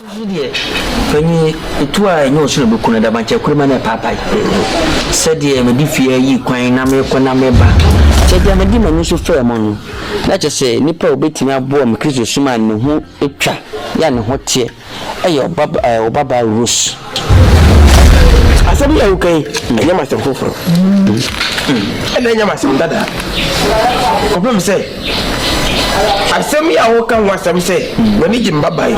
Penny, two I know should be kuna da banche kurma na papa. Said ye me difie yi kwan na me kwana me ba. Chedia me di manu so fa mo no. Na che se nipa obetimi abo am Kristo suma ne ho etwa ya ne ho tie. Eyo baba Rose. Asabi ya ukai enya ma sem foforo. Enya ma sem dada. Problem say asem ya wo kan wasam say wani jimba bai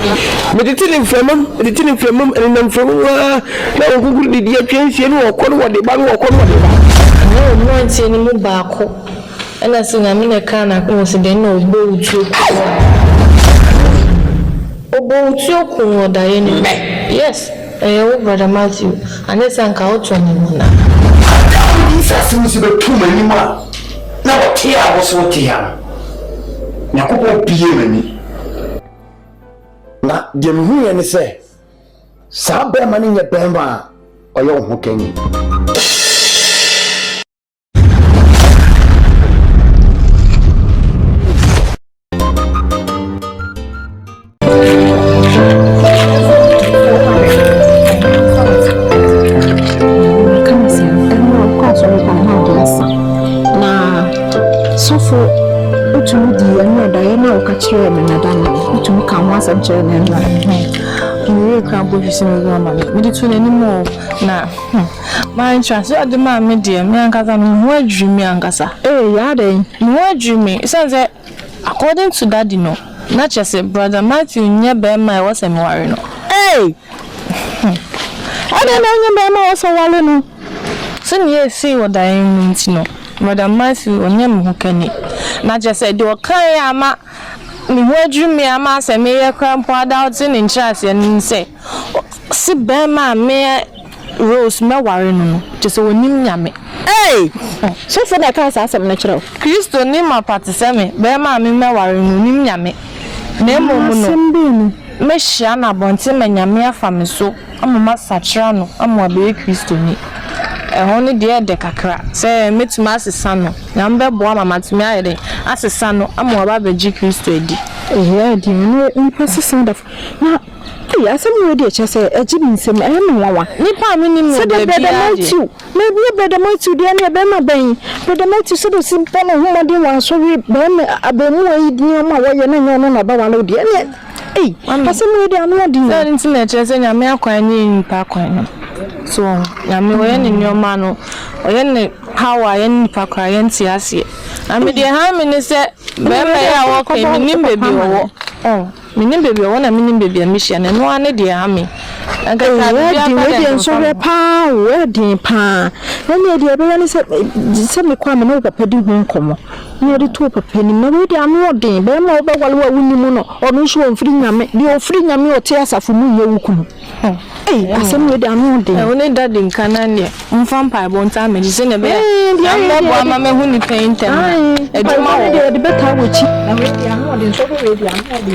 meditini flemum and nam from na nguguru di dia twensie no okon wo de ba no okon wo de ba no nti ni mu ba ko ena se Nyame ne kan na ko se den no ogbo utu ko da ye ni yes wo brother Matthew anesa nka o to ni mu na isa se mu se be tuma ni ma na wo tia wo so tia Yakubu pie mani na de hu ye ne se sa be mani nye bemba oyo ho kanyi Chere me na dan to come once and chere na we can go see me mama me dey to anymore na my chance o de ma me dey me ankasa me ho adwumi ankasa ya den me ho adwumi say according to daddy no na che say brother Matthew nye be ma e was me ware no I don't know nye be ma was ware no so ne see what I mean no brother Matthew onye me ho kani na che say de o kan ya ma me wadu me ama se me ye krampo adult in interest and say si be ma me Rose me ware no just onim Nyame so for that case asem na kire Kristo ni ma patise me be ma me ware no onim Nyame na emo no me hia na bonte me Nyame afa me so amama sachira no amwa be Kristo ni ehoni de kakra se metima asesa no na mbe boa mama tumi ayede asesa no amwa ba beji Kristo edi di no nipa SODAV na ya asem we de che se eji nsem nwawa nipa mi ni me de Matthew me be Matthew de na be ma ben be Matthew so do simple no humade wan so we be me abemu ayi di ma wo ye na nya no na ba wala de ne asem we de anu adi se nti na che se Nyame Akwan ni nipa Akwan no so Nyame wo ye ni nyoma no oye ne power ye nipa Akwan ye nti ase ami de ha mi ni se be me ya wo ko mi ni bebi wo minim baby wona minim baby amishia na no ane de ami anka ka bia de nso re pa wedding pa na ne de be ne se me kwa me no papa di hu nkomo ne de to papa ni me we de anu odin be ma oba wale wa wuni mu no onu so ofri Nyame de ofri Nyame o te asafo mu ye wuku asem we de anu odin e woni dadi nka na ne mfa mpa bonta me se ne be ya mo ama me hu ni paint em e de ma wo de beta wo chi na we de anu odin so we de anu odin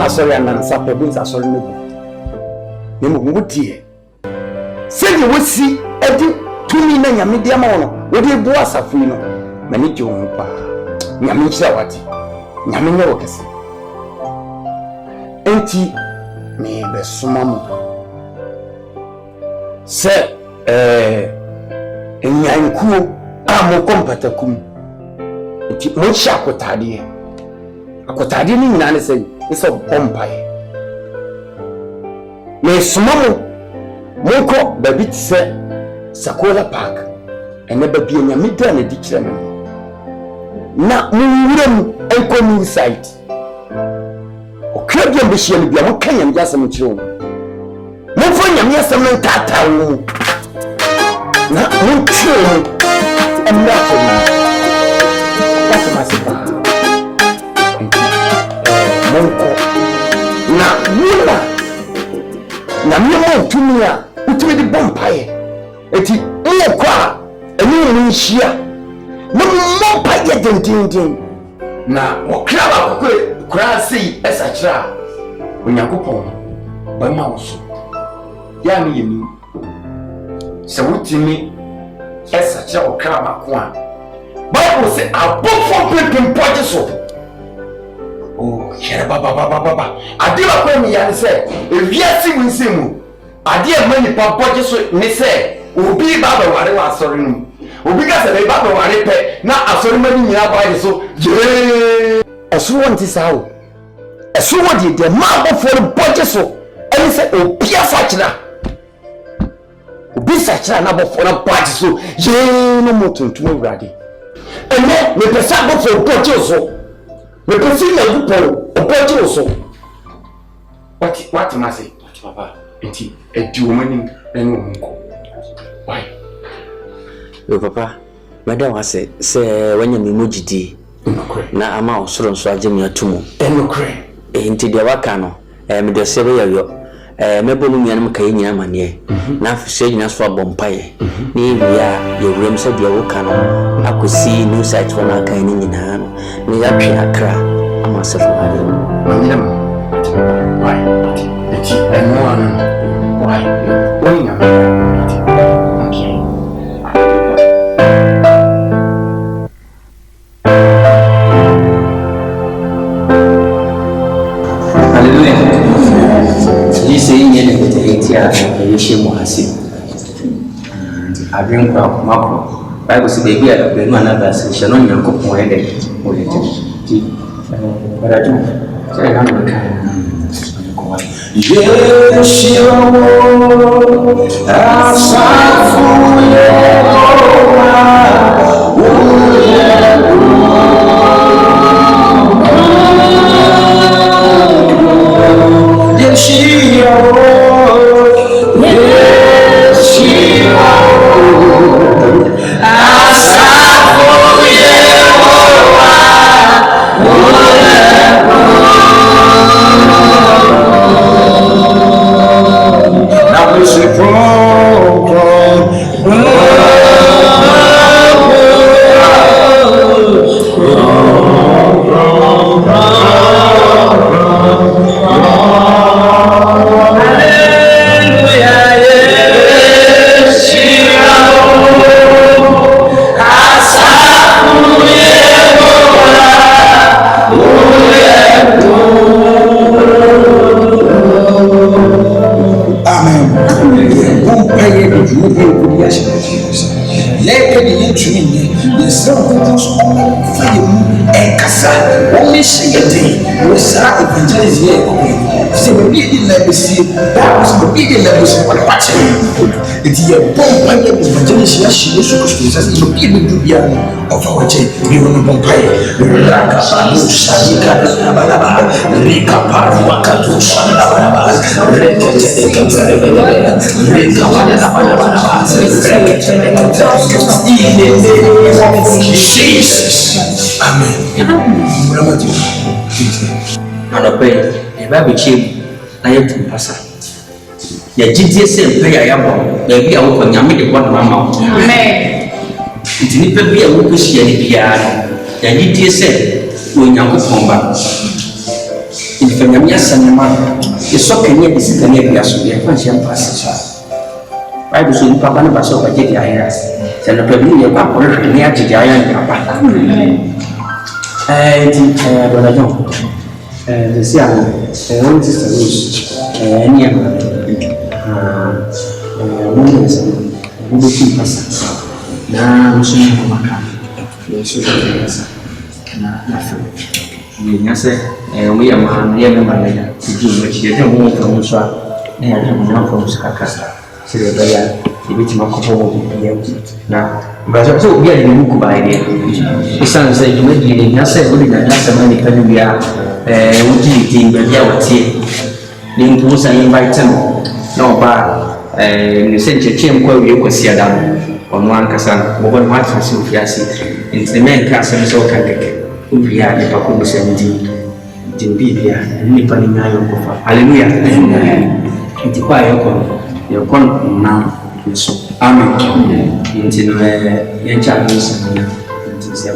sorry and sapper beans are sorry no mudie send you see edi tumi na Nyame dia ma wono wo de bo asafu no mani je wo pa Nyame kira wati Nyame nye wo kese enti me be suma mo se enyankuo amo kompatakum enti mo sha akotade ni nyina ne se it's a bombay. Me small moko baby say Sakola Park and never be in a middle and a ditch. Now, we will inside. O Claudia Michel be a Kenyan Yassam children. No for Yassam Tata. Not no children and nothing. That's my Monko Nyame tumi a utumi de bompae eti mo kwa eni ni hia no mo paye dindindin na okra ba kura sei esa kira Onyankopɔn ba ma wo so ya ne yemi se wutimi esa kira okra ba ko a Bible say abofo pepem poje so oh here baba ade ba ko mi ya ne se ewiase mu nsemu ade e mani pa poje so ne se obi baba ware wa asori no obi ka se baba ware pe na asori mani nyina ba so je eso wonti sawo eso wodi de ma abofo poje so ene se obi afakira obi sakira na abofo na poje so je no motuntum awurade ene me pesa abofo poje so me pesa na poje so what must say papa enti edi o mani enu nko why yo papa madam wase se wanya me mojidi na ama osoro nso agye me atumu enokre enti de waka no me de se be yo mebo no nyanam ka nyina amane na afse nyina so abompaye ni wia ye wurem se de waka no akosi new site wona aka ni nyina no ne ya twe akra ama se fo hare manyam why enti enu why onya okay Say in the issue Mohasi. I bring Marco. Bible says, baby, I have been another session on your cook more headache. But I do. Say, I'm yes, you Jesus. Amen. and pray, a baby cheap, I have to pass. Ya jidie se prayer ya bo ba bia wo ko nyame de kwa mama amen itini pa bia wo ko hia ni bia ya jidie se wo nyankopon ba ifa nyame asanema eso kanye disika ne bia so ya kwa hia pass Bible so papa na ba so ba jidi aya se no pa bi ne kwa ko ne ya jidi aya ni papa ti brother John the see am sister Rose ni am na musumu kumaka yesu yesu na afa ni nyase we ya ma ye member ya ji mo chi ye mo ko so na ya mo na ko so kaka sire ba ya ibiti makopo mo ya na ba so bi ya ni mu ku ba ide isan se jume di ni nyase o di na nyase ma ni kan bia wo ji ti ba bia wotie ni ntu sa invite no na oba ni se cheche mkwa wie kwasi adam ono ankasa mo bon ma tsi fiasi nti men ka se so kan keke ubia ni pa ko se ndi bibia ni pa ni nyayo ko fa hallelujah amen Nti kwa yɛkɔ na so amen nti no yɛnkyɛ no sɛ nti sɛ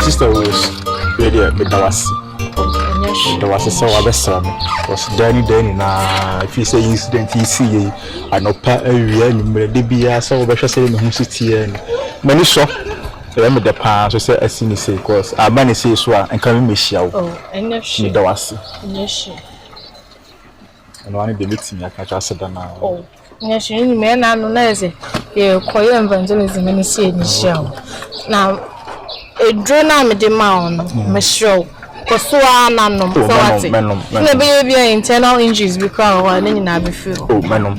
Sister Rose, ready at Midawasi. There was a so abesam. Was Danny na if you say incident, you see, I know per area and Medibia, so we shall say in the city and many shop. Let me the pass, so say as soon as because our money says so and can miss you. Oh, and if she Midawasi. Yes, And one of the meeting I catch us now. oh, yes, you may not know, you quiet evangelism and see in show. Now, a drone me the mound, Michelle. Kosua nanom so wati. Na be internal injuries because wa na nyina be feel. Oh, menom.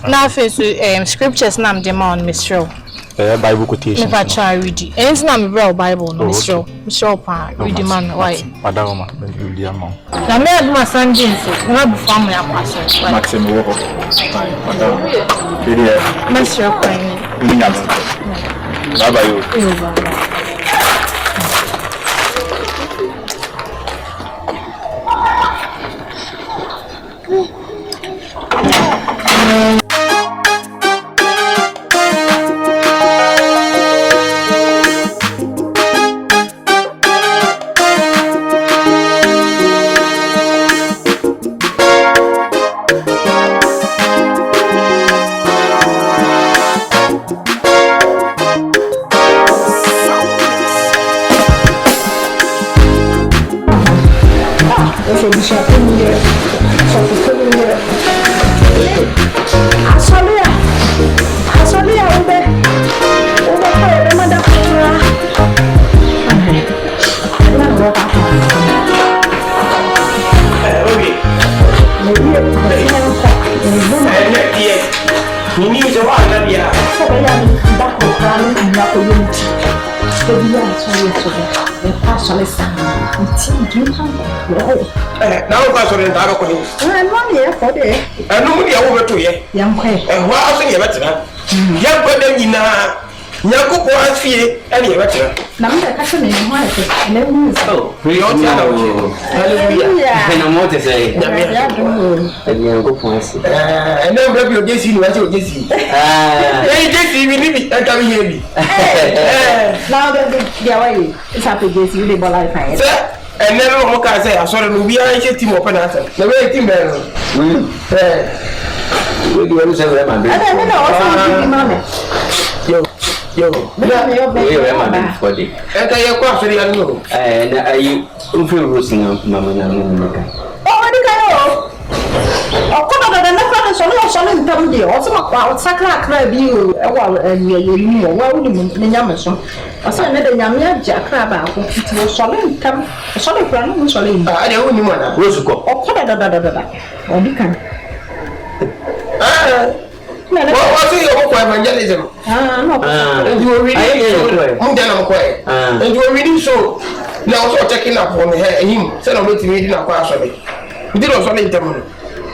Na face scriptures na me dem on Michelle. Bible quotation. Me pa try read. Enti na me bro Bible no Michelle pa read man why. Madama me read am. Na me aduma Sunday so na be fam ya paso. Maxim wo. Madama. Read Michelle pa. Bye bye you. Now, Pastor, and I don't know for day. I know we are over to you. Young Quay, and what else you better? Young Quay, Yaku was fear, and you better. Number catching in my face, and then so. We don't know. I know more to say. And you go for us. And then grab your guessing what you guessing. Hey, Jesse, we need it. I can hear me. Now, the way it's happy, Jesse, you live a life. And never more can say, I saw the we are team open answer. The way team better. We do say, I don't know. Yo, for the entire question, I know. And I feel losing Mamma. Oh, come on, and that's not a solid you. Also, about Sacra you, and you, why would you Nyame? I said, let the Nyame Jack crab who was solid come, a solid plan, solid. I don't know. Roscoe, or come on, or you can. What do you want evangelism? No. And you were reading and you were reading so. Now also checking up on him. Said I'm waiting reading a class of it. We did also need them.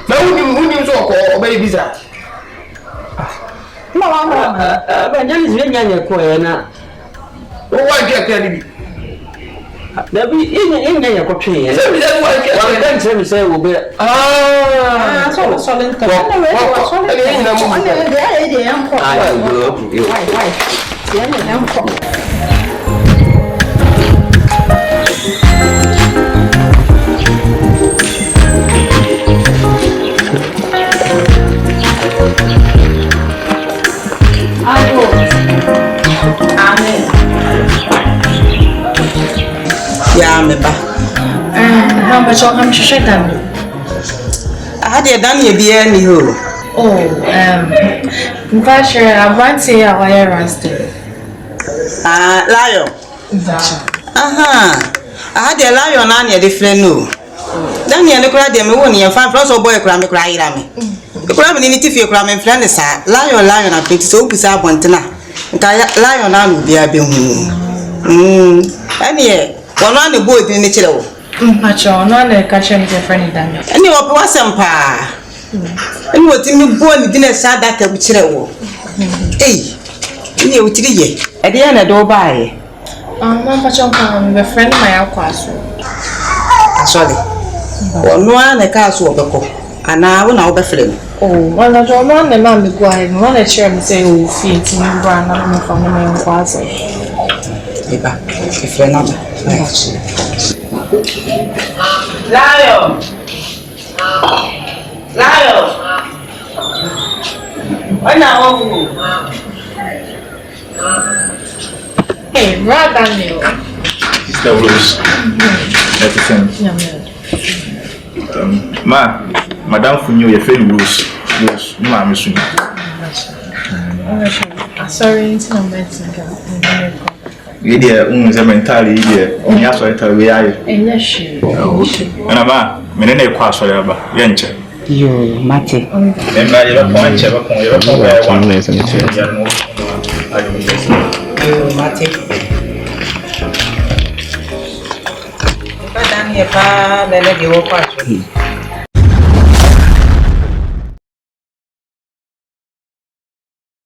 Now who knew so or baby bizarre? No, evangelism is very young. Why get credit? There be in your country. One can say will be So solid. Yeah, me ba. How much I'm sure that. I had a done ye be any who. But I want to say a wire rusted. Lion. Aha. I had a lion on your different no. Then you look at them, won't you find plus or boy cram cry rami. The cram in it if you cram and friend is lion, I think so bizarre one tonight. Lion, I will be a bill. Any. One on the boy in the chill. Pacho, no, the catcher is a friend. And you are some pa. And what in you born didn't say that a chill. Hey, you will tell at the end of door by. Pacho, the friend of my Akwan. Sorry. No one a castle of the cook. And I will now be feeling. Oh, well, I don't want the man to go ahead and want to share and say, oh, feet in your brand, I'm from the main closet. If you're not, Lion! Why now? Hey, right Daniel. Sister Rose. Madam Funyo, your friend Rose. Rose, no, I'm missing. Sorry, it's not medicine. Idia mentality idia onya so eta we aye Enye shi. Ana ba menene kwa so ya ba yenche yo mate memba ye ba ko anche ba ko ye ba ko ba one lesson ya no yo mate ba dan ye pa lele de wo kwa so